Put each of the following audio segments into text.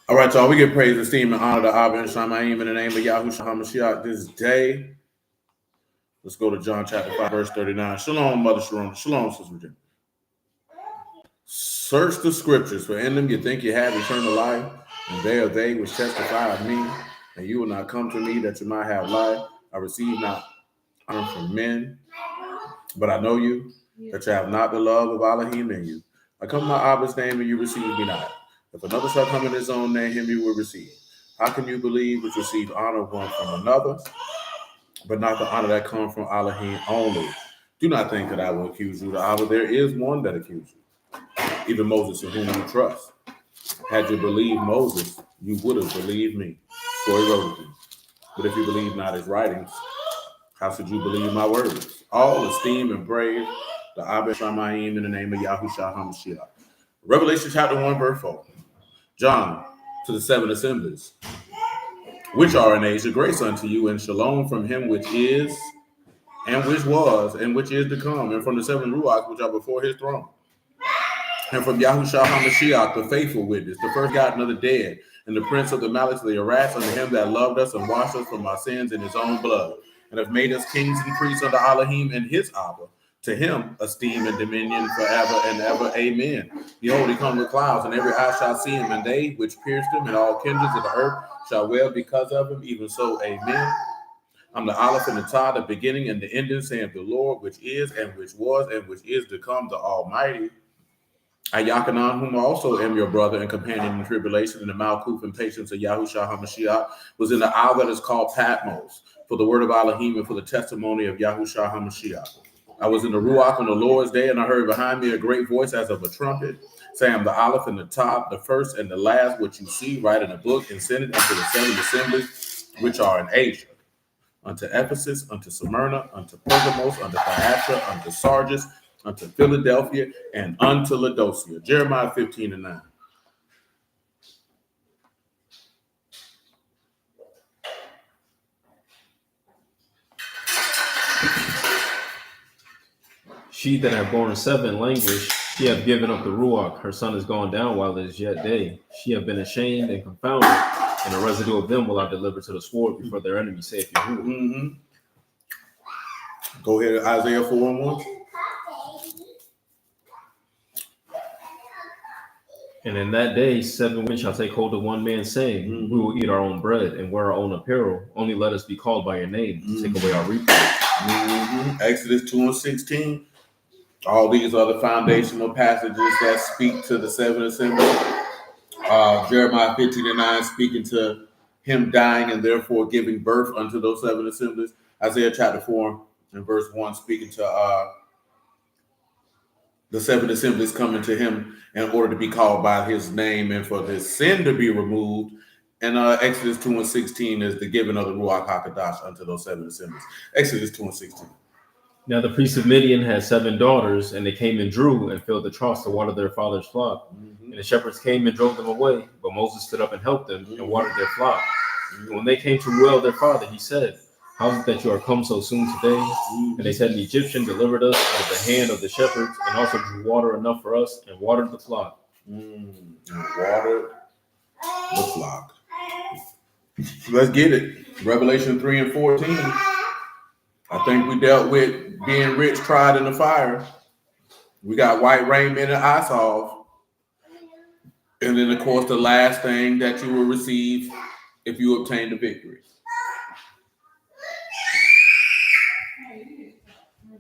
All right, y'all. We give praise, esteem, and honor to Abba and Shamayim in the name of Yahushua HaMashiach this day. Let's go to John chapter 5, verse 39. Shalom, Mother Sharon. Shalom, Sister Virginia. Search the scriptures, for in them you think you have eternal life, and they are they which testify of me, and you will not come to me that you might have life. I receive not honor from men, but I know you, that you have not the love of Elohim in you. I come in my Abba's name, and you receive me not. If another shall come in his own name, him you will receive. How can you believe which receive honor one from another, but not the honor that comes from Elohim only? Do not think that I will accuse you to Abba. There is one that accuses you, even Moses, in whom you trust. Had you believed Moses, you would have believed me, for he wrote of me. But if you believe not his writings, how should you believe my words? All esteem and praise the Abba Shamayim in the name of Yahushua HaMashiach. Revelation chapter 1, verse 4. John, to the seven assemblies, which are in Asia, grace unto you, and shalom from him which is, and which was, and which is to come, and from the seven Ruachs which are before his throne, and from Yahushua HaMashiach, the faithful witness, the first begotten of the dead, and the prince of the malice of the harassed, unto him that loved us and washed us from our sins in his own blood, and have made us kings and priests unto Elohim and his Abba. To him esteem and dominion forever and ever. Amen. Behold, he comes with clouds, and every eye shall see him, and they which pierced him, and all kindreds of the earth shall wail because of him. Even so, amen. I'm the Aleph and the Tav, the beginning and the ending, saying the Lord, which is, and which was, and which is to come, the Almighty. I Yakanan, whom also am your brother and companion in tribulation, and the Malkuth and patience of Yahushua HaMashiach, was in the isle that is called Patmos, for the word of Elohim and for the testimony of Yahushua HaMashiach. I was in the Ruach on the Lord's day, and I heard behind me a great voice as of a trumpet, saying, I'm the Aleph and the Tav, the first and the last, which you see, write in a book, and send it unto the seven assemblies which are in Asia, unto Ephesus, unto Smyrna, unto Pergamos, unto Thyatira, unto Sardis, unto Philadelphia, and unto Laodicea. Jeremiah 15 and 9. She that hath borne seven language, she hath given up the Ruach. Her son is gone down while it is yet day. She hath been ashamed and confounded, and the residue of them will I deliver to the sword before their enemies, saith Yahuwah. Mm-hmm. Go ahead, Isaiah 4 and 1. And in that day, 7 women shall take hold of one man, saying, We will eat our own bread and wear our own apparel. Only let us be called by your name to take away our reproach. Exodus 2 and 16. All these are the foundational passages that speak to the seven assemblies. Jeremiah 15 and 9 speaking to him dying and therefore giving birth unto those seven assemblies. Isaiah chapter 4 and verse 1 speaking to the seven assemblies coming to him in order to be called by his name and for his sin to be removed. And Exodus 2 and 16 is the giving of the Ruach HaKodesh unto those seven assemblies. Exodus 2 and 16. Now the priest of Midian had 7 daughters, and they came and drew and filled the troughs to water their father's flock. And the shepherds came and drove them away, but Moses stood up and helped them and watered their flock. And when they came to well their father, he said, How is it that you are come so soon today? And they said, An Egyptian delivered us out of the hand of the shepherds, and also drew water enough for us, and watered the flock. And watered the flock. Let's get it. Revelation 3 and 14. I think we dealt with being rich, tried in the fire. We got white raiment and eye salve. And then, of course, the last thing that you will receive if you obtain the victory.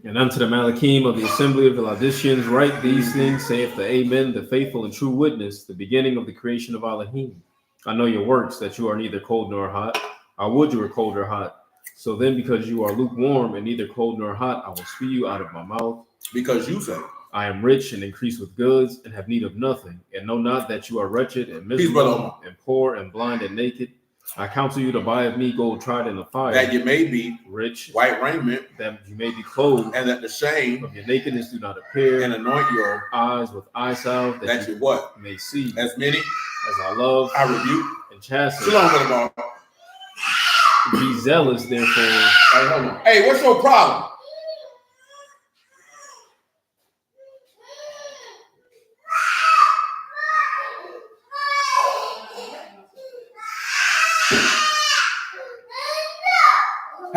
And unto the Malachim of the assembly of the Laodiceans write these things, saith the Amen, the faithful and true witness, the beginning of the creation of Elohim. I know your works, that you are neither cold nor hot. I would you were cold or hot. So then, because you are lukewarm and neither cold nor hot, I will spew you out of my mouth. Because you say, I am rich and increase with goods and have need of nothing, and know not that you are wretched and miserable and poor and blind and naked. I counsel you to buy of me gold tried in the fire, that you may be rich, white raiment, that you may be clothed, and that the shame of your nakedness do not appear, and anoint your eyes with eye salve, that you what? May see. As many as I love, I rebuke, and chasten. Shalom, brother. Be zealous, therefore. Hey, hold on. Hey, what's your problem?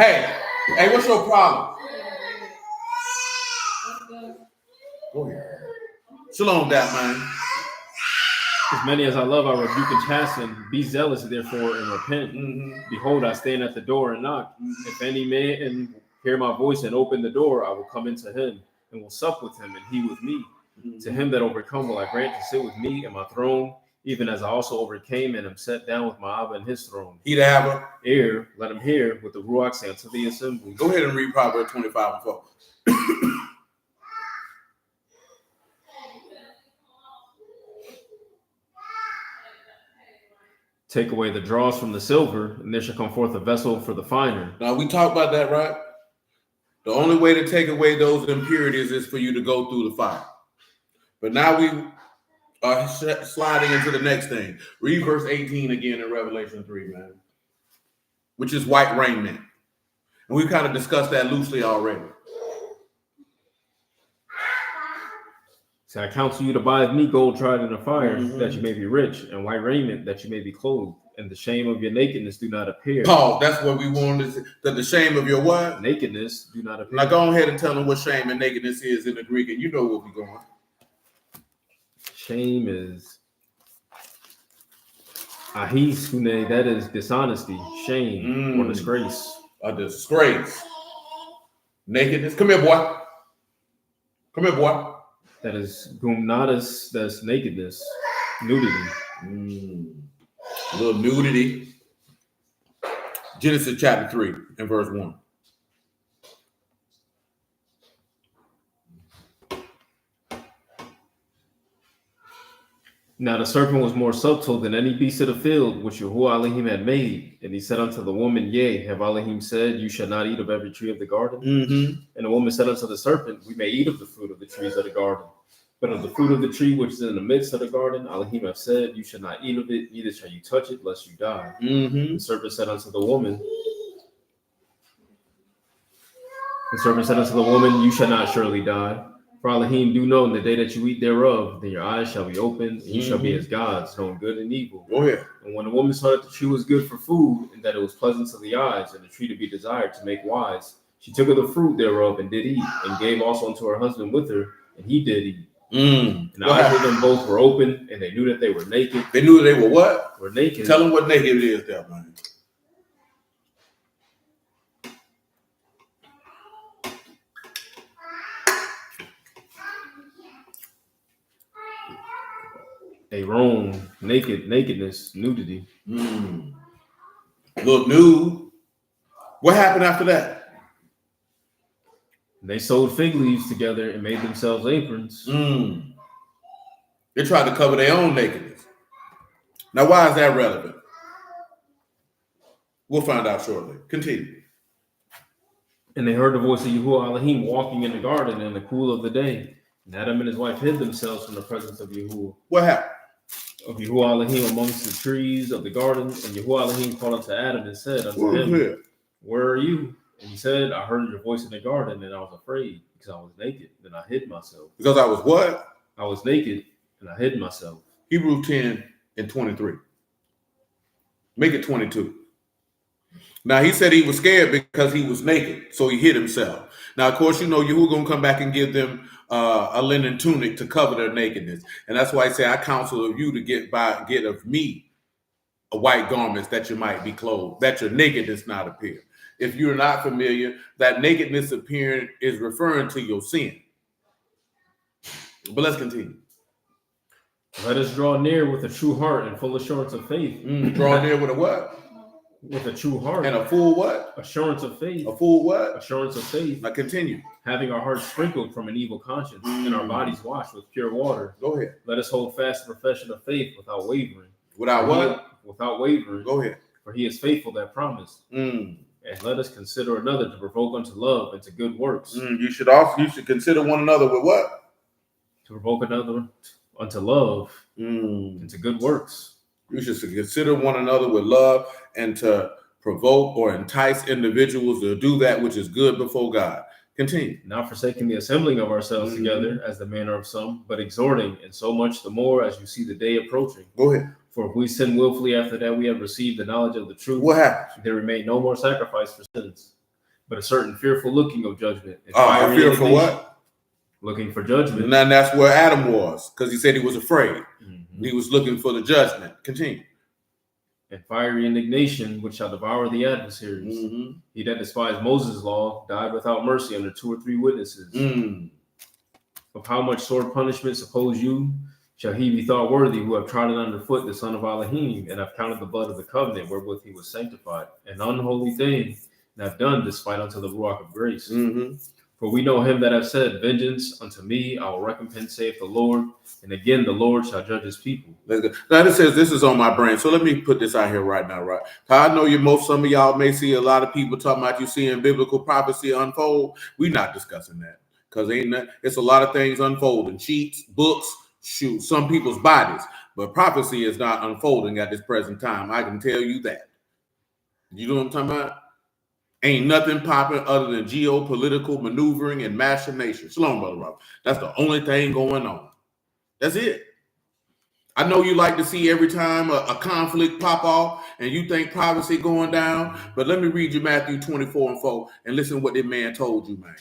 Hey, what's your problem? Go ahead. Shalom, that man. As many as I love, I rebuke and chasten. Be zealous, therefore, and repent. Behold, I stand at the door and knock. If any man hear my voice and open the door, I will come into him and will sup with him and he with me. To him that overcome will I grant to sit with me in my throne, even as I also overcame and am set down with my Abba in his throne. He that have a ear, let him hear what the Ruach say unto the assembly. Go ahead and read Proverbs 25 and 4. Take away the dross from the silver, and there shall come forth a vessel for the finer. Now, we talked about that, right? The only way to take away those impurities is for you to go through the fire. But now we are sliding into the next thing. Read verse 18 again in Revelation 3, man, which is white raiment. And we kind of discussed that loosely already. So I counsel you to buy of me gold tried in the fire, that you may be rich, and white raiment, that you may be clothed, and the shame of your nakedness do not appear. Paul, that's what we wanted, that the shame of your what? Nakedness do not appear. Now go ahead and tell them what shame and nakedness is in the Greek, and you know where we're going. Shame is ahiskune, that is dishonesty, shame, or disgrace. A disgrace. Nakedness. Come here, boy. Come here, boy. That is gumnatus, that's nakedness, nudity. A little nudity. Genesis chapter 3 and verse 1. Now the serpent was more subtle than any beast of the field which Yahuwah Elohim had made. And he said unto the woman, Yea, have Elohim said, you shall not eat of every tree of the garden? And the woman said unto the serpent, we may eat of the fruit of the trees of the garden. But of the fruit of the tree which is in the midst of the garden, Elohim hath said, you shall not eat of it, neither shall you touch it, lest you die. The serpent said unto the woman, you shall not surely die. For Elohim do know in the day that you eat thereof, then your eyes shall be opened, and you shall be as gods, knowing good and evil. Go ahead. And when the woman saw that the tree was good for food, and that it was pleasant to the eyes, and the tree to be desired to make wise, she took of the fruit thereof and did eat, and gave also unto her husband with her, and he did eat. And the eyes of them both were open, and they knew that they were naked. They knew they were what? Were naked. Tell them what naked is, there, man. They roam nakedness, nudity. Look nude. What happened after that? They sewed fig leaves together and made themselves aprons. They tried to cover their own nakedness. Now, why is that relevant? We'll find out shortly. Continue. And they heard the voice of Yahuwah Elohim walking in the garden in the cool of the day. And Adam and his wife hid themselves from the presence of Yahuwah. What happened? Of Yahuwah Elohim amongst the trees of the garden. And Yahuwah Elohim called unto Adam and said unto him, where are you? And he said, I heard your voice in the garden, and I was afraid because I was naked. Then I hid myself. Because I was what? I was naked, and I hid myself. Hebrews 10 and 23. Make it 22. Now, he said he was scared because he was naked, so he hid himself. Now, of course, you know, Yahuwah going to come back and give them a linen tunic to cover their nakedness. And that's why I say, I counsel of you to get of me a white garment that you might be clothed, that your nakedness not appear. If you're not familiar, that nakedness appearing is referring to your sin. But let's continue. Let us draw near with a true heart and full assurance of faith. Draw near with a what? With a true heart. And a full what? Assurance of faith. A full what? Assurance of faith. Now continue. Having our hearts sprinkled from an evil conscience and our bodies washed with pure water. Go ahead. Let us hold fast the profession of faith without wavering. Without what? Without wavering. Go ahead. For he is faithful that promised. And let us consider another to provoke unto love and to good works. You should consider one another with what? To provoke another unto love and to good works. You should consider one another with love and to provoke or entice individuals to do that which is good before God. Continue. Not forsaking the assembling of ourselves together as the manner of some, but exhorting, and so much the more as you see the day approaching. Go ahead. For if we sin willfully after that we have received the knowledge of the truth, what happens? There remain no more sacrifice for sins, but a certain fearful looking of judgment. And A fearful what? Looking for judgment. And that's where Adam was, because he said he was afraid. Mm-hmm. He was looking for the judgment. Continue. And fiery indignation, which shall devour the adversaries. Mm-hmm. He that despised Moses' law died without mercy under 2 or 3 witnesses. Of how much sore punishment, suppose you, shall he be thought worthy who have trodden underfoot the son of Elohim, and have counted the blood of the covenant wherewith he was sanctified, an unholy thing, and have done despite unto the Ruach of grace. Mm-hmm. For we know him that have said, vengeance unto me, I will recompense, saith the Lord. And again, the Lord shall judge his people. Now it says this is on my brain, so let me put this out here right now, right? I know some of y'all may see a lot of people talking about you seeing biblical prophecy unfold. We're not discussing that, because it's a lot of things unfolding. Sheets, books, shoot, some people's bodies. But prophecy is not unfolding at this present time. I can tell you that. You know what I'm talking about? Ain't nothing popping other than geopolitical maneuvering and machination. Shalom, Brother Rob. That's the only thing going on. That's it. I know you like to see every time a conflict pop off and you think prophecy going down, but let me read you Matthew 24:4 and listen to what this man told you, man.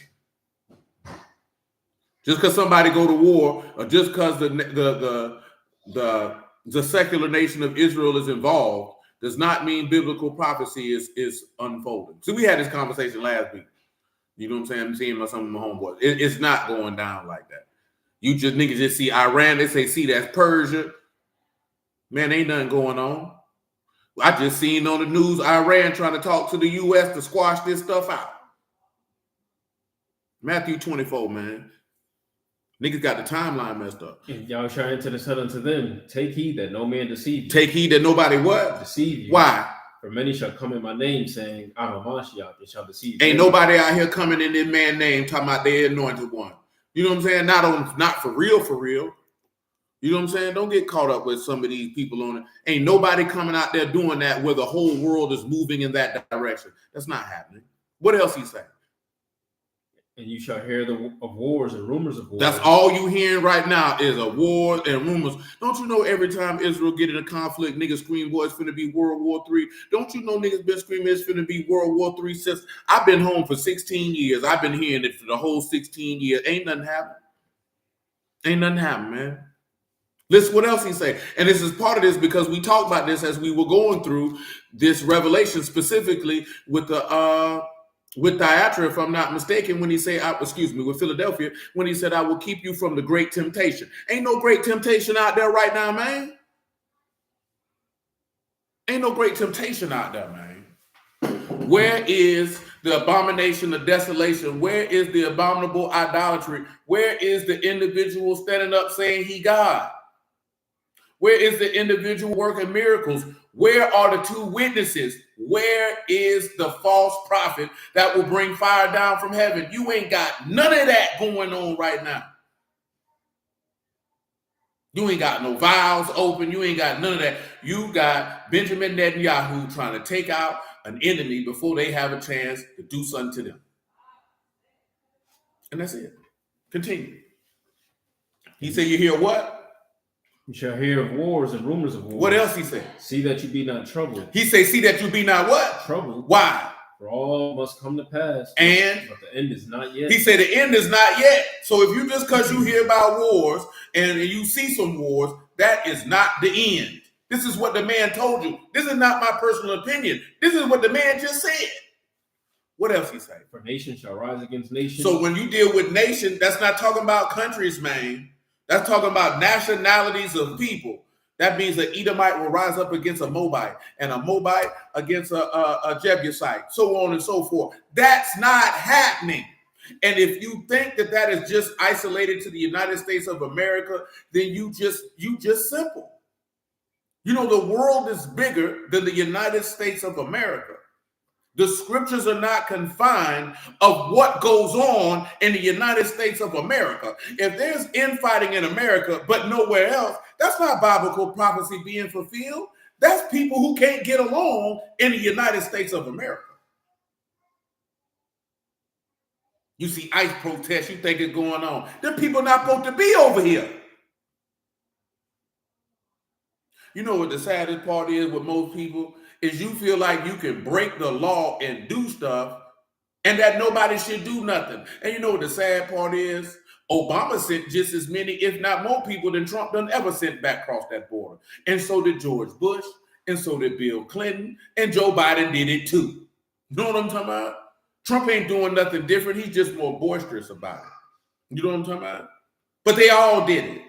Just because somebody go to war, or just because the secular nation of Israel is involved, does not mean biblical prophecy is unfolding. So we had this conversation last week. You know what I'm saying? I'm seeing some of my homeboys. It's not going down like that. You just niggas just see Iran. They say, see, that's Persia. Man, ain't nothing going on. I just seen on the news Iran trying to talk to the U.S. to squash this stuff out. Matthew 24, man. Niggas got the timeline messed up. And y'all trying to said unto them, take heed that no man deceive you. Take heed that nobody what? Deceive you. Why? For many shall come in my name, saying, I'm a Mashiach, and shall deceive Ain't you. nobody out here coming in this man's name talking about their anointed one. You know what I'm saying? Not for real, for real. You know what I'm saying? Don't get caught up with some of these people on it. Ain't nobody coming out there doing that where the whole world is moving in that direction. That's not happening. What else he say? And you shall hear of wars and rumors of wars. That's all you hearing right now is a war and rumors. Don't you know every time Israel get in a conflict, niggas scream, boy, it's finna be World War III. Don't you know niggas been screaming it's finna be World War III since I've been home for 16 years. I've been hearing it for the whole 16 years. Ain't nothing happening. Ain't nothing happening, man. Listen what else he say. And this is part of this because we talked about this as we were going through this revelation, specifically with Thyatira, if I'm not mistaken, when he said, with Philadelphia, when he said, I will keep you from the great temptation. Ain't no great temptation out there right now, man. Ain't no great temptation out there, man. Where is the abomination of desolation? Where is the abominable idolatry? Where is the individual standing up saying he God? Where is the individual working miracles? Where are the 2 witnesses? Where is the false prophet that will bring fire down from heaven? You ain't got none of that going on right now. You ain't got no vials open. You ain't got none of that. You got Benjamin Netanyahu trying to take out an enemy before they have a chance to do something to them. And that's it. Continue. He said, you hear what? You shall hear of wars and rumors of wars. What else he said? See that you be not troubled. He say, see that you be not what? Troubled. Why? For all must come to pass. But the end is not yet. He said the end is not yet. So if you just because you hear about wars and you see some wars, that is not the end. This is what the man told you. This is not my personal opinion. This is what the man just said. What else he say? For nation shall rise against nation. So when you deal with nation, that's not talking about countries, man. That's talking about nationalities of people. That means an Edomite will rise up against a Moabite, and a Moabite against a Jebusite, so on and so forth. That's not happening. And if you think that that is just isolated to the United States of America, then you just simple. You know, the world is bigger than the United States of America. The scriptures are not confined of what goes on in the United States of America. If there's infighting in America, but nowhere else, that's not biblical prophecy being fulfilled. That's people who can't get along in the United States of America. You see ICE protests, you think it's going on. Them people not supposed to be over here. You know what the saddest part is with most people? Is you feel like you can break the law and do stuff and that nobody should do nothing. And you know what the sad part is? Obama sent just as many, if not more people than Trump done ever sent back across that border. And so did George Bush, and so did Bill Clinton, and Joe Biden did it too. You know what I'm talking about? Trump ain't doing nothing different. He's just more boisterous about it. You know what I'm talking about? But they all did it.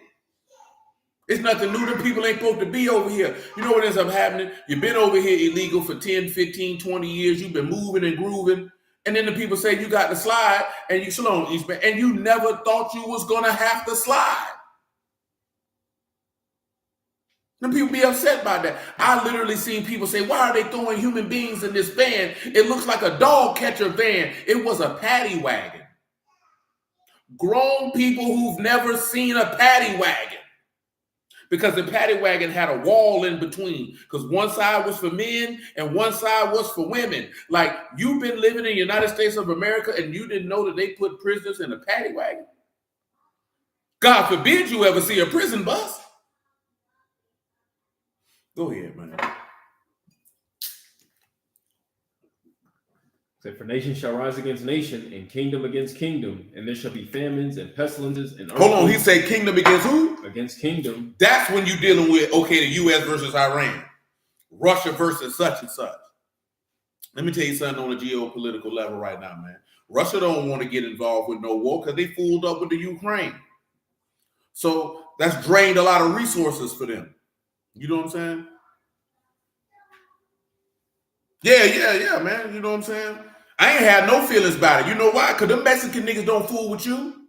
It's nothing new. The people ain't supposed to be over here. You know what ends up happening? You've been over here illegal for 10, 15, 20 years. You've been moving and grooving. And then the people say you got to slide, and you slow on Eastman, and you never thought you was going to have to slide. And people be upset by that. I literally seen people say, why are they throwing human beings in this van? It looks like a dog catcher van. It was a paddy wagon. Grown people who've never seen a paddy wagon. Because the paddy wagon had a wall in between. Because one side was for men and one side was for women. Like, you've been living in the United States of America and you didn't know that they put prisoners in a paddy wagon? God forbid you ever see a prison bus. Go ahead, man. So for nation shall rise against nation, and kingdom against kingdom, and there shall be famines and pestilences and hold on, he said kingdom against who? Against kingdom. That's when you're dealing with, okay, the U.S. versus Iran, Russia versus such and such. Let me tell you something on a geopolitical level right now, man. Russia don't want to get involved with no war because they fooled up with the Ukraine. So that's drained a lot of resources for them. You know what I'm saying? Yeah, man. You know what I'm saying? I ain't had no feelings about it. You know why? Because them Mexican niggas don't fool with you.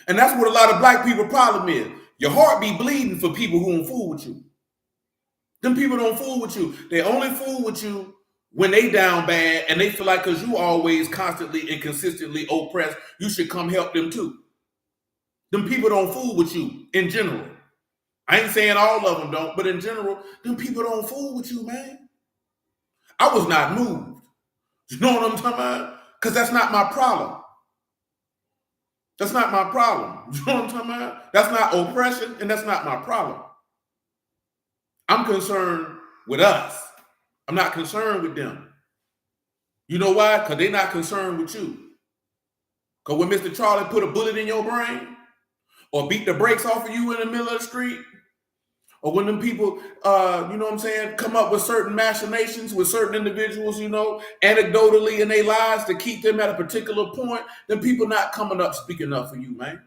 And that's what a lot of black people problem is. Your heart be bleeding for people who don't fool with you. Them people don't fool with you. They only fool with you when they down bad and they feel like because you always constantly and consistently oppressed, you should come help them too. Them people don't fool with you in general. I ain't saying all of them don't, but in general, them people don't fool with you, man. I was not moved. You know what I'm talking about? Because that's not my problem. That's not my problem. You know what I'm talking about? That's not oppression, and that's not my problem. I'm concerned with us. I'm not concerned with them. You know why? Because they're not concerned with you. Because when Mr. Charlie put a bullet in your brain or beat the brakes off of you in the middle of the street, or when them people, you know what I'm saying, come up with certain machinations with certain individuals, you know, anecdotally in their lives to keep them at a particular point, then people not coming up speaking up for you, man.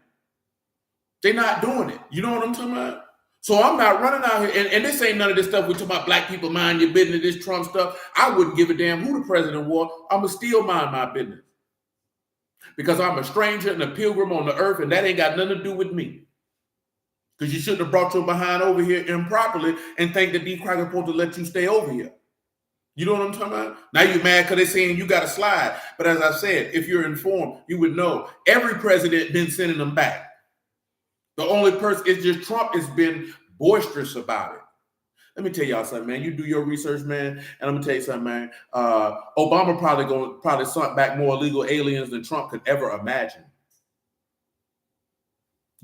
They're not doing it. You know what I'm talking about? So I'm not running out here, and this ain't none of this stuff we talking about black people mind your business, this Trump stuff. I wouldn't give a damn who the president was. I'm going to still mind my business. Because I'm a stranger and a pilgrim on the earth, and that ain't got nothing to do with me. Because you shouldn't have brought your behind over here improperly and think that these crackers supposed to let you stay over here. You know what I'm talking about? Now you're mad because they're saying you got to slide. But as I said, if you're informed, you would know every president been sending them back. The only person is just Trump has been boisterous about it. Let me tell y'all something, man. You do your research, man, and I'm gonna tell you something, man. Obama probably sent back more illegal aliens than Trump could ever imagine.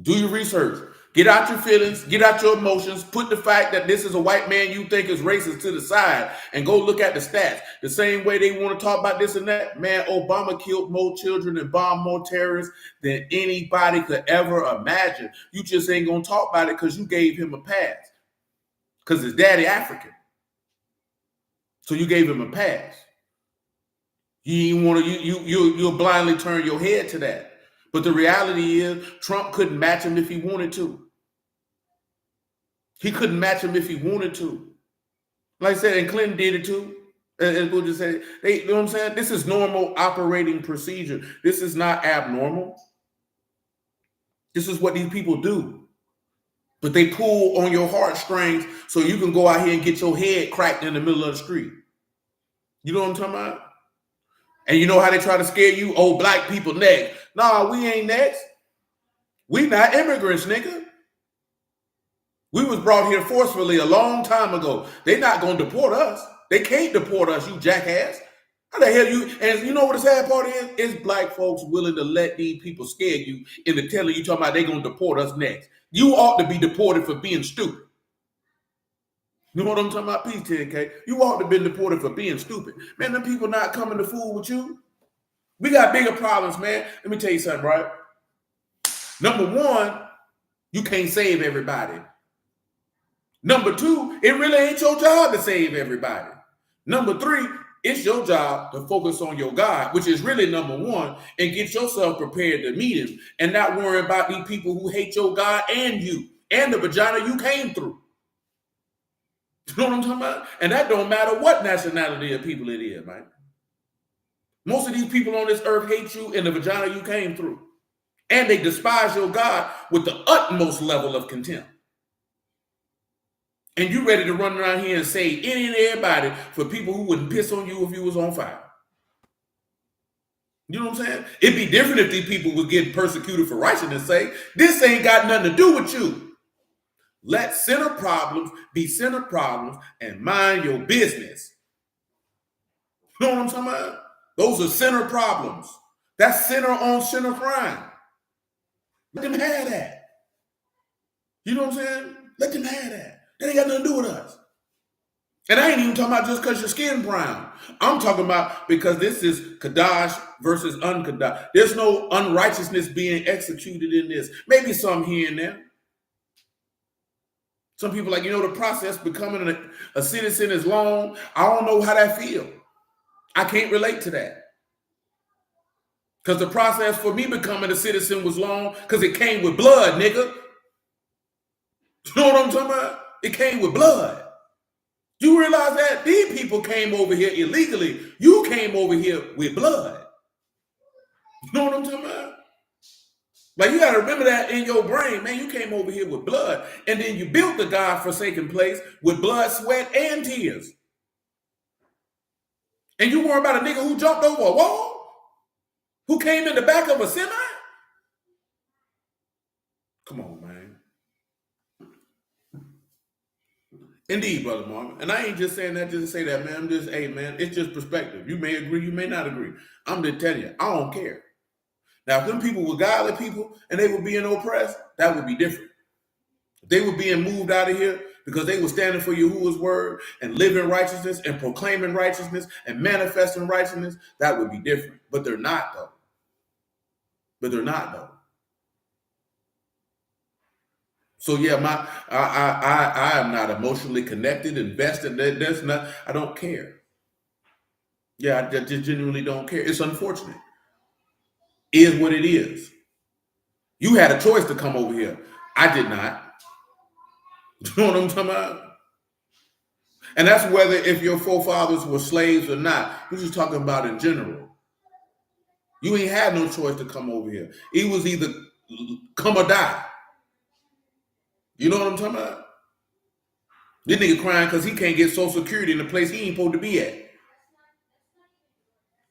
Do your research. Get out your feelings, get out your emotions, put the fact that this is a white man you think is racist to the side, and go look at the stats. The same way they want to talk about this and that, man, Obama killed more children and bombed more terrorists than anybody could ever imagine. You just ain't gonna talk about it because you gave him a pass. Because his daddy African. So you gave him a pass. You'll blindly turn your head to that. But the reality is, Trump couldn't match him if he wanted to. He couldn't match him if he wanted to. Like I said, and Clinton did it too. And we'll just say, you know what I'm saying? This is normal operating procedure. This is not abnormal. This is what these people do. But they pull on your heartstrings so you can go out here and get your head cracked in the middle of the street. You know what I'm talking about? And you know how they try to scare you? Oh, black people next. Nah, we ain't next. We not immigrants, nigga. We was brought here forcefully a long time ago. They not going to deport us. They can't deport us, you jackass. How the hell you? And you know what the sad part is? It's black folks willing to let these people scare you into telling you talking about they going to deport us next. You ought to be deported for being stupid. You know what I'm talking about? Peace, 10K. You ought to have been deported for being stupid. Man, them people not coming to fool with you. We got bigger problems, man. Let me tell you something, right? Number one, you can't save everybody. Number two, it really ain't your job to save everybody. Number three, it's your job to focus on your God, which is really number one, and get yourself prepared to meet him and not worry about these people who hate your God and you and the vagina you came through. You know what I'm talking about? And that don't matter what nationality of people it is, man. Most of these people on this earth hate you and the vagina you came through. And they despise your God with the utmost level of contempt. And you ready to run around here and say any and everybody for people who wouldn't piss on you if you was on fire. You know what I'm saying? It'd be different if these people were getting persecuted for righteousness' sake. This ain't got nothing to do with you. Let sinner problems be sinner problems and mind your business. You know what I'm talking about? Those are sinner problems. That's sinner on sinner crime. Let them have that. You know what I'm saying? Let them have that. That ain't got nothing to do with us. And I ain't even talking about just because your skin brown. I'm talking about because this is Kadash versus unkadash. There's no unrighteousness being executed in this. Maybe some here and there. Some people like, the process becoming a citizen is long. I don't know how that feels. I can't relate to that. Because the process for me becoming a citizen was long because it came with blood, nigga. You know what I'm talking about? It came with blood. You realize that? These people came over here illegally. You came over here with blood. You know what I'm talking about? Like, you got to remember that in your brain, man. You came over here with blood. And then you built the God-forsaken place with blood, sweat, and tears. And you worry about a nigga who jumped over a wall? Who came in the back of a semi? Come on, man. Indeed, Brother Marvin. And I ain't just saying that just to say that, man. I'm just, hey, man, it's just perspective. You may agree, you may not agree. I'm just telling you, I don't care. Now, if them people were godly people and they were being oppressed, that would be different. If they were being moved out of here because they were standing for Yahuwah's word and living righteousness and proclaiming righteousness and manifesting righteousness, that would be different. But they're not, though. So yeah, I am not emotionally connected, invested. There's not. I don't care. Yeah, I just genuinely don't care. It's unfortunate. It is what it is. You had a choice to come over here. I did not. You know what I'm talking about? And that's whether if your forefathers were slaves or not. We're just talking about in general. You ain't had no choice to come over here. It was either come or die. You know what I'm talking about? This nigga crying because he can't get Social Security in the place he ain't supposed to be at.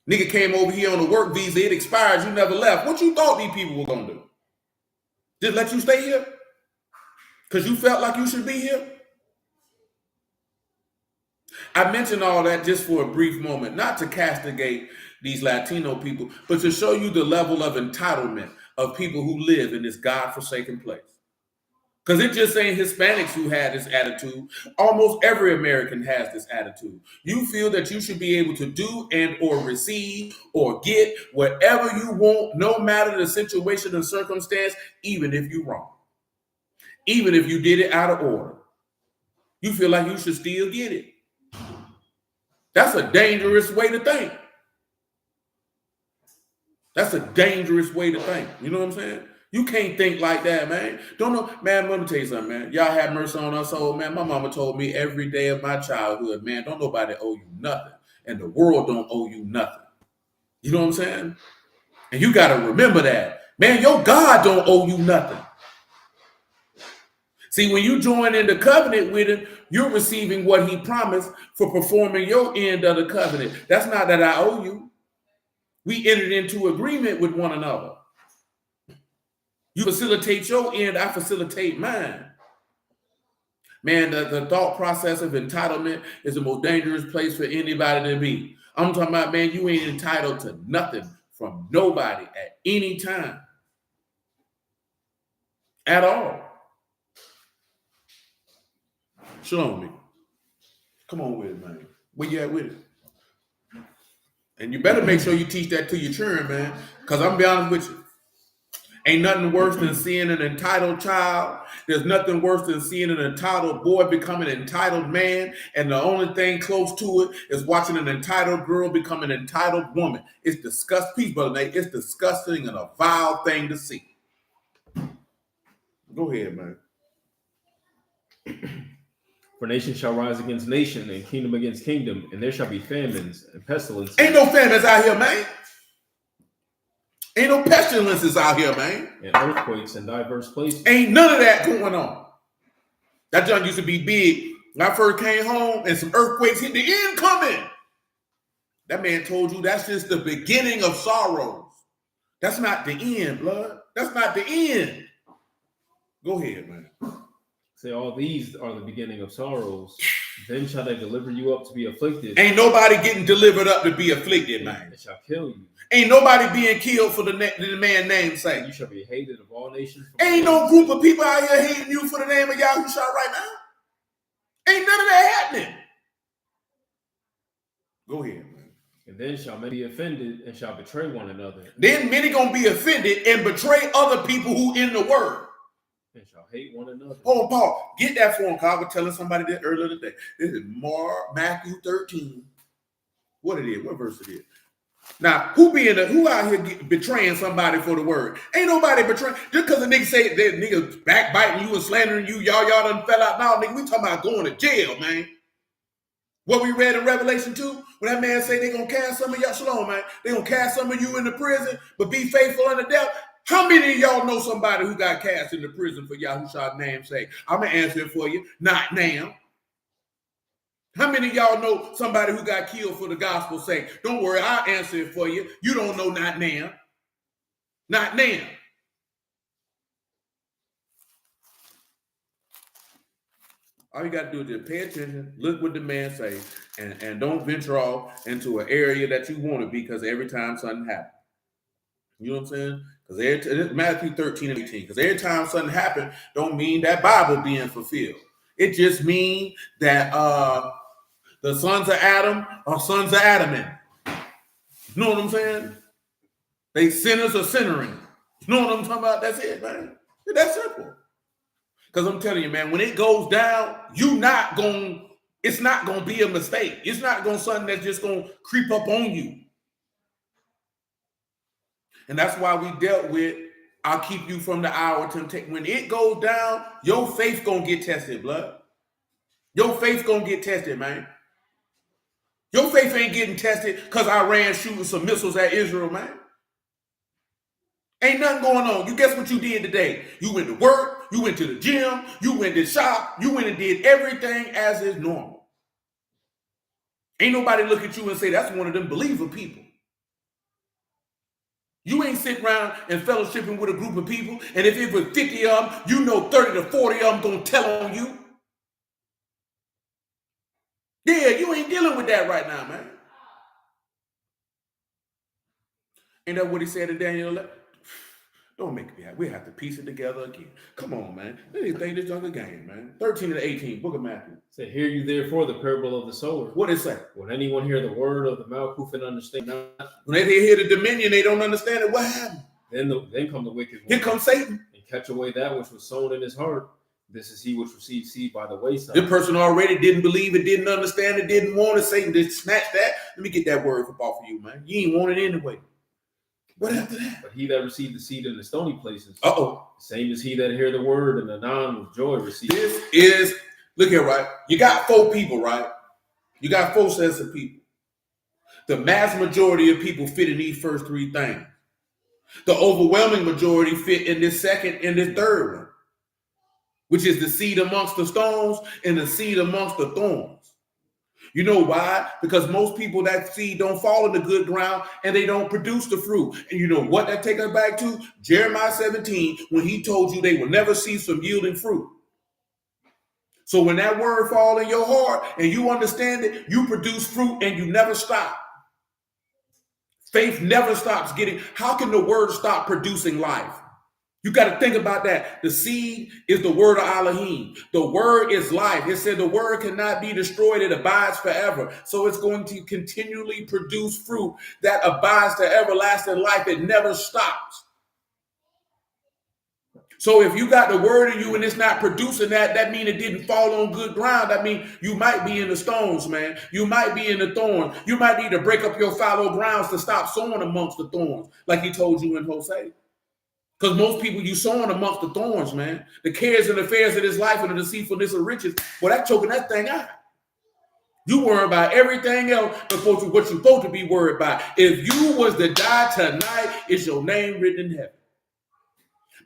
Nigga came over here on a work visa, it expired, you never left. What you thought these people were gonna do? Just let you stay here? Because you felt like you should be here? I mentioned all that just for a brief moment, not to castigate these Latino people, but to show you the level of entitlement of people who live in this God-forsaken place. Because it just ain't Hispanics who had this attitude. Almost every American has this attitude. You feel that you should be able to do and or receive or get whatever you want, no matter the situation and circumstance, even if you're wrong. Even if you did it out of order. You feel like you should still get it. That's a dangerous way to think. That's a dangerous way to think. You know what I'm saying? You can't think like that, man. Don't know, man. Let me tell you something, man. Y'all have mercy on us, old man. My mama told me every day of my childhood, man, don't nobody owe you nothing, and the world don't owe you nothing. You know what I'm saying? And you got to remember that, man. Your God don't owe you nothing. See, when you join in the covenant with him, you're receiving what he promised for performing your end of the covenant. That's not that I owe you. We entered into agreement with one another. You facilitate your end, I facilitate mine. Man, the thought process of entitlement is the most dangerous place for anybody to be. I'm talking about, man, you ain't entitled to nothing from nobody at any time. At all. Shalom me. Come on with it, man. Where you at with it? And you better make sure you teach that to your children, man. Because I'm going to be honest with you. Ain't nothing worse than seeing an entitled child. There's nothing worse than seeing an entitled boy become an entitled man. And the only thing close to it is watching an entitled girl become an entitled woman. It's disgusting. Peace, Brother Nate. It's disgusting and a vile thing to see. Go ahead, man. For nation shall rise against nation, and kingdom against kingdom, and there shall be famines and pestilences. Ain't no famines out here, man. Ain't no pestilences out here, man. And earthquakes in diverse places. Ain't none of that going on. That junk used to be big. When I first came home and some earthquakes hit, the end coming. That man told you that's just the beginning of sorrows. That's not the end, blood. That's not the end. Go ahead, man. Say all these are the beginning of sorrows. Then shall they deliver you up to be afflicted. Ain't nobody getting delivered up to be afflicted, man. They shall kill you. Ain't nobody being killed for the man's name's sake. You shall be hated of all nations. Ain't no group of people out here hating you for the name of Yahushua right now. Ain't none of that happening. Go ahead, man. And then shall many be offended and shall betray one another. Then many gonna be offended and betray other people who in the word. And shall hate one another. Hold on, Paul. Get that phone call. I was telling somebody that earlier today. This is Matthew 13. What it is? What verse it is? Now, who out here betraying somebody for the word? Ain't nobody betraying. Just because a nigga say that nigga backbiting you and slandering you, y'all done fell out. Now, nigga, we talking about going to jail, man. What we read in Revelation 2, when that man say they gonna cast some of y'all, shalom, man. They gonna cast some of you into prison, but be faithful unto death. How many of y'all know somebody who got cast into prison for Yahushua's name's sake? I'm gonna answer it for you. Not now. How many of y'all know somebody who got killed for the gospel's sake? Don't worry, I'll answer it for you. You don't know, not now. Not now. All you got to do is just pay attention, look what the man say, and don't venture off into an area that you want to be, because every time something happens. You know what I'm saying? Because Matthew 13 and 18. Because every time something happens, don't mean that Bible being fulfilled. It just means that the sons of Adam are sons of Adam. You know what I'm saying? They sinners are sinnering. You know what I'm talking about? That's it, man. It's that simple. Because I'm telling you, man, when it goes down, it's not going to be a mistake. It's not going to something that's just going to creep up on you. And that's why we dealt with, I'll keep you from the hour of temptation. When it goes down, your faith going to get tested, blood. Your faith going to get tested, man. Your faith ain't getting tested because Iran shooting some missiles at Israel, man. Ain't nothing going on. You guess what you did today? You went to work, you went to the gym, you went to shop, you went and did everything as is normal. Ain't nobody look at you and say, that's one of them believer people. You ain't sitting around and fellowshipping with a group of people, and if it was 50 of them, you know 30 to 40 of them gonna tell on you. Yeah, you ain't dealing with that right now, man. Ain't that what he said to Daniel 11? Don't make me happy. We have to piece it together again. Come on, man. They think this young game, man. 13 to 18, Book of Matthew. Say, hear you therefore the parable of the sower. What it say? When anyone hear the word of the Malkuth and understand not. When they hear the dominion, they don't understand it. What happened? Then come the wicked one. Here comes Satan. And catch away that which was sown in his heart. This is he which received seed by the wayside. This person already didn't believe it, didn't understand it, didn't want it. Satan just snatched that. Let me get that word off of you, man. You ain't want it anyway. What after that? But he that received the seed in the stony places, same as he that hear the word and anon with joy received. This is, look here, right? You got 4 people, right? You got 4 sets of people. The mass majority of people fit in these first 3 things. The overwhelming majority fit in this second and this third one, which is the seed amongst the stones and the seed amongst the thorns. You know why? Because most people, that seed don't fall in the good ground and they don't produce the fruit. And you know what that takes us back to? Jeremiah 17, when he told you they will never cease from yielding fruit. So when that word falls in your heart and you understand it, you produce fruit and you never stop. Faith never stops getting. How can the word stop producing life? You got to think about that. The seed is the word of Elohim. The word is life. It said the word cannot be destroyed. It abides forever. So it's going to continually produce fruit that abides to everlasting life. It never stops. So if you got the word in you and it's not producing that, that means it didn't fall on good ground. That means you might be in the stones, man. You might be in the thorns. You might need to break up your fallow grounds to stop sowing amongst the thorns, like he told you in Hosea. Because most people you sowing amongst the thorns, man. The cares and affairs of this life and the deceitfulness of riches, well, that's choking that thing out. You worry about everything else before what you're supposed to be worried about. If you was to die tonight, is your name written in heaven?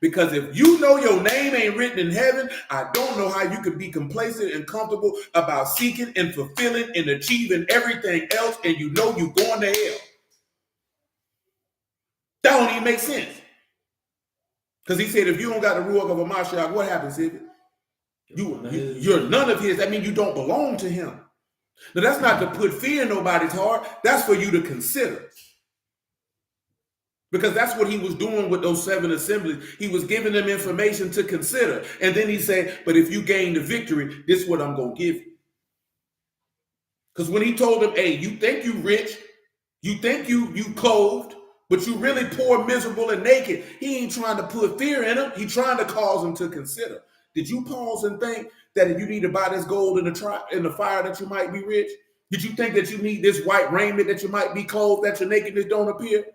Because if you know your name ain't written in heaven, I don't know how you could be complacent and comfortable about seeking and fulfilling and achieving everything else, and you know you're going to hell. That don't even make sense. Because he said, if you don't got the ruach of a Mashiach, what happens, if you're none of his? That means you don't belong to him. Now, that's not to put fear in nobody's heart. That's for you to consider. Because that's what he was doing with those 7 assemblies. He was giving them information to consider. And then he said, but if you gain the victory, this is what I'm going to give you. Because when he told them, hey, you think you rich, you think you clothed, but you really poor, miserable, and naked. He ain't trying to put fear in them. He's trying to cause them to consider. Did you pause and think that if you need to buy this gold in the fire that you might be rich? Did you think that you need this white raiment that you might be clothed, that your nakedness don't appear?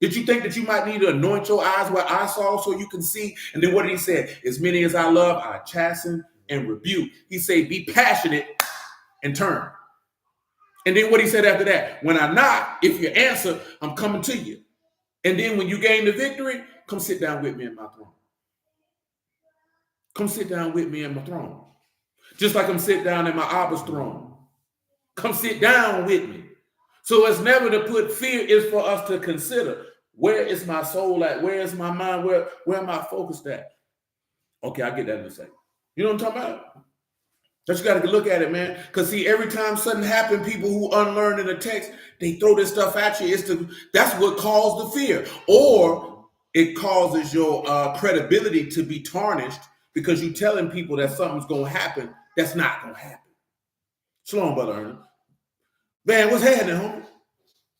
Did you think that you might need to anoint your eyes with eye salt so you can see? And then what did he say? As many as I love, I chasten and rebuke. He said, be passionate and turn. And then what he said after that? When I knock, if you answer, I'm coming to you. And then when you gain the victory, come sit down with me in my throne. Come sit down with me in my throne. Just like I'm sitting down in my Abba's throne. Come sit down with me. So it's never to put fear, it's for us to consider, where is my soul at? Where is my mind? Where am I focused at? Okay, I'll get that in a second. You know what I'm talking about? Just got to look at it, man. Because see, every time something happens, people who unlearn in the text, they throw this stuff at you. That's what caused the fear. Or it causes your credibility to be tarnished because you're telling people that something's going to happen that's not going to happen. Shalom, Brother Ernest. Man, what's happening, homie?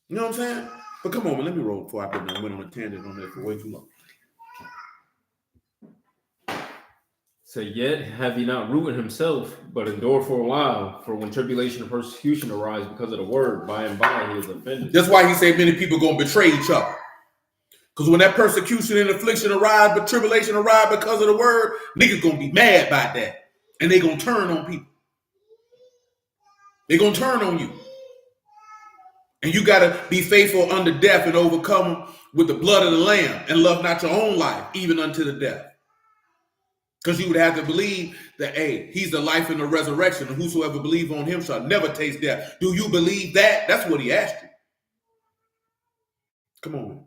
You know what I'm saying? But come on, man, let me roll before I went on a tangent on that for way too long. So yet have he not ruined himself, but endure for a while. For when tribulation and persecution arise because of the word, by and by he is offended. That's why he said many people going to betray each other. Because when that persecution and affliction arise, but tribulation arise because of the word, niggas going to be mad by that. And they going to turn on people. They're going to turn on you. And you got to be faithful unto death and overcome with the blood of the Lamb and love not your own life, even unto the death. Because you would have to believe that, hey, he's the life and the resurrection, and whosoever believes on him shall never taste death. Do you believe that? That's what he asked you. Come on.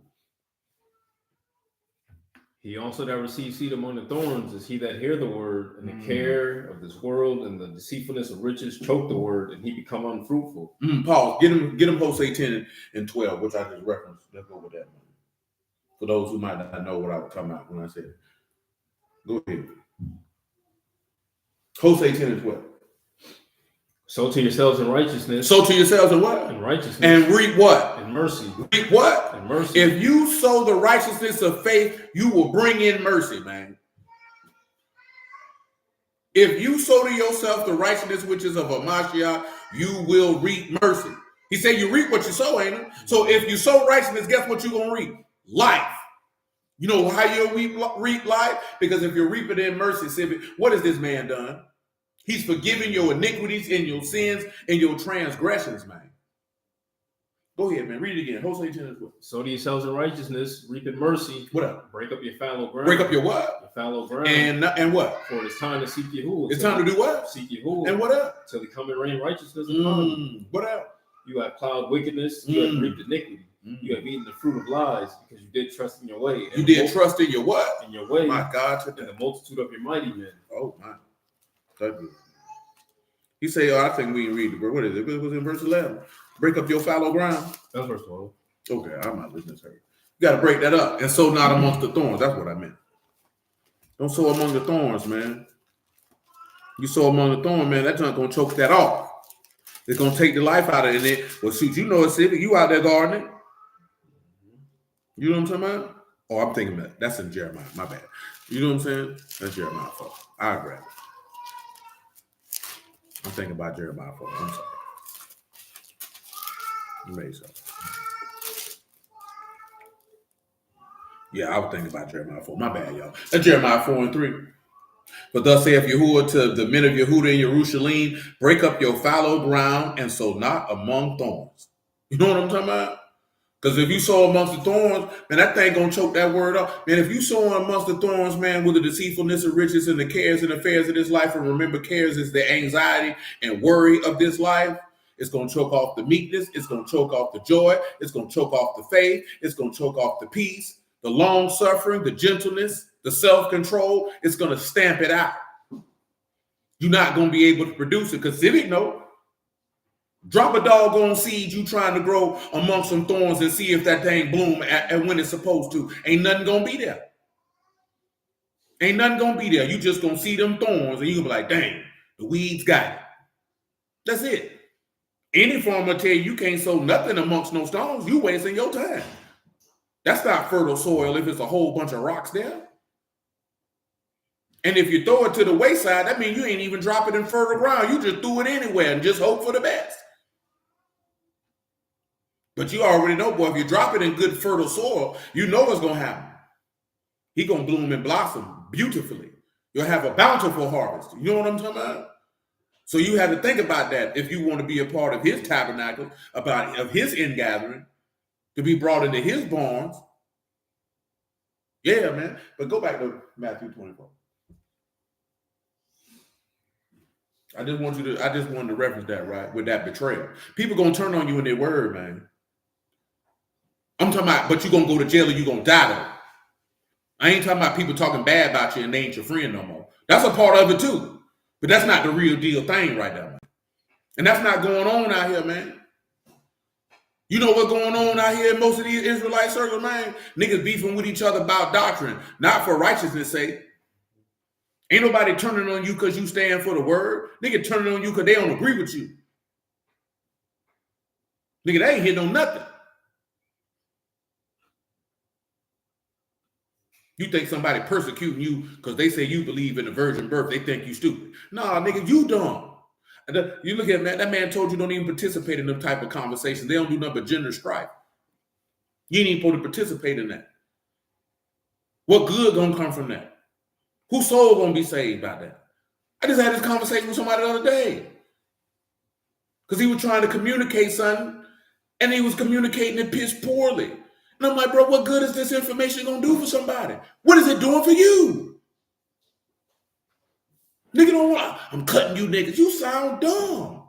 He also that receives seed among the thorns is he that hear the word, and the care of this world and the deceitfulness of riches choke the word, and he become unfruitful. Pause. Get him Hosea 10 and 12, which I just referenced. Let's go with that, man. For those who might not know what I was talking about when I said it. Go ahead. Hosea 10 and 12. Sow to yourselves in righteousness. Sow to yourselves in what? In righteousness. And reap what? In mercy. Reap what? In mercy. If you sow the righteousness of faith, you will bring in mercy, man. If you sow to yourself the righteousness which is of a Mashiach, you will reap mercy. He said you reap what you sow, ain't it? So if you sow righteousness, guess what you're going to reap? Life. You know how you'll reap life? Because if you're reaping in mercy, what has this man done? He's forgiven your iniquities and your sins and your transgressions, man. Go ahead, man. Read it again. Hosea 10 and 12. Sow to yourselves in righteousness, reap in mercy. What up? Break up your fallow ground. Break up your what? Your fallow ground. And what? For it is time to seek Yahuwah. It's time to do what? Seek Yahuwah. And what up? Till he come and rain righteousness upon you. What up? You have plowed wickedness. You have reaped iniquity. You have eaten the fruit of lies because you did trust in your way. You did trust in your what? In your way. My God. And the multitude of your mighty men. Oh, my. That's good. He say, I think we can read the verse. What is it? It was in verse 11. Break up your fallow ground. That's verse 12. Okay, I'm not listening to her. You got to break that up. And so not amongst the thorns. That's what I meant. Don't sow among the thorns, man. You sow among the thorns, man, that's not going to choke that off. It's going to take the life out of it. Well, shoot, you know it's it. You out there gardening. You know what I'm talking about? Oh, I'm thinking that. That's in Jeremiah. My bad. You know what I'm saying? That's Jeremiah 4. I'll grab it. I'm thinking about Jeremiah 4. I'm sorry. Amazing. Yeah, I was thinking about Jeremiah 4. My bad, y'all. That's Jeremiah 4 and 3. But thus saith Yahuwah to the men of Yehuda and Jerusalem, break up your fallow ground and sow not among thorns. You know what I'm talking about? Because if you sow amongst the thorns, man, that thing gonna choke that word up. Man, if you sow amongst the thorns, man, with the deceitfulness of riches and the cares and affairs of this life, and remember, cares is the anxiety and worry of this life, it's gonna choke off the meekness, it's gonna choke off the joy, it's gonna choke off the faith, it's gonna choke off the peace, the long suffering, the gentleness, the self-control. It's gonna stamp it out. You're not gonna be able to produce it because civic no. Drop a doggone seed you trying to grow among some thorns and see if that thing bloom and when it's supposed to. Ain't nothing gonna be there. Ain't nothing gonna be there. You just gonna see them thorns and you gonna be like, dang, the weeds got it. That's it. Any farmer tell you can't sow nothing amongst no stones, you wasting your time. That's not fertile soil if it's a whole bunch of rocks there. And if you throw it to the wayside, that means you ain't even drop it in fertile ground. You just threw it anywhere and just hope for the best. But you already know, boy, if you drop it in good fertile soil, you know what's going to happen. He's going to bloom and blossom beautifully. You'll have a bountiful harvest. You know what I'm talking about? So you have to think about that if you want to be a part of his tabernacle, of his ingathering, to be brought into his barns. Yeah, man. But go back to Matthew 24. I just wanted to reference that, right? With that betrayal. People going to turn on you in their word, man. I'm talking about, but you're going to go to jail or you're going to die though. I ain't talking about people talking bad about you and they ain't your friend no more. That's a part of it too. But that's not the real deal thing right there, man. And that's not going on out here, man. You know what's going on out here in most of these Israelite circles, man? Niggas beefing with each other about doctrine, not for righteousness' sake. Ain't nobody turning on you because you stand for the word. Nigga turning on you because they don't agree with you. Nigga, they ain't hitting on nothing. You think somebody persecuting you because they say you believe in the virgin birth. They think you stupid. Nah, nigga, you dumb. You look at that man told you don't even participate in them type of conversations. They don't do nothing but gender strife. You ain't even supposed to participate in that. What good gonna come from that? Whose soul gonna be saved by that? I just had this conversation with somebody the other day. Because he was trying to communicate something, and he was communicating it piss poorly. And I'm like, bro, what good is this information gonna do for somebody? What is it doing for you? Nigga don't want, I'm cutting you niggas. You sound dumb.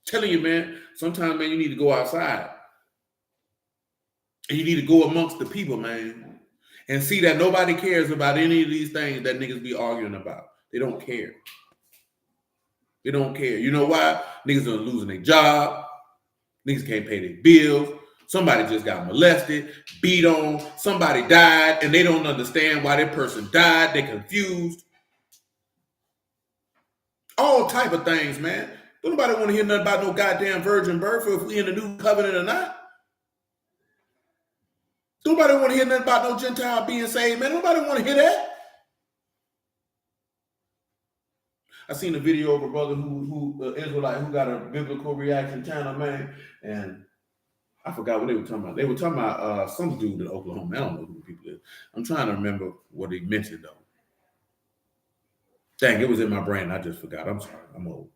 Telling you, man, sometimes, man, you need to go outside. And you need to go amongst the people, man. And see that nobody cares about any of these things that niggas be arguing about. They don't care. They don't care. You know why? Niggas are losing their job. Niggas can't pay their bills. Somebody just got molested, beat on. Somebody died, and they don't understand why that person died. They're confused. All type of things, man. Don't nobody want to hear nothing about no goddamn virgin birth or if we in the new covenant or not. Nobody want to hear nothing about no Gentile being saved, man. Nobody want to hear that. I seen a video of a brother who Israelite who got a biblical reaction channel, man, and I forgot what they were talking about. They were talking about some dude in Oklahoma. I don't know who the people is. I'm trying to remember what he mentioned though. Dang, it was in my brain. I just forgot. I'm sorry. I'm old.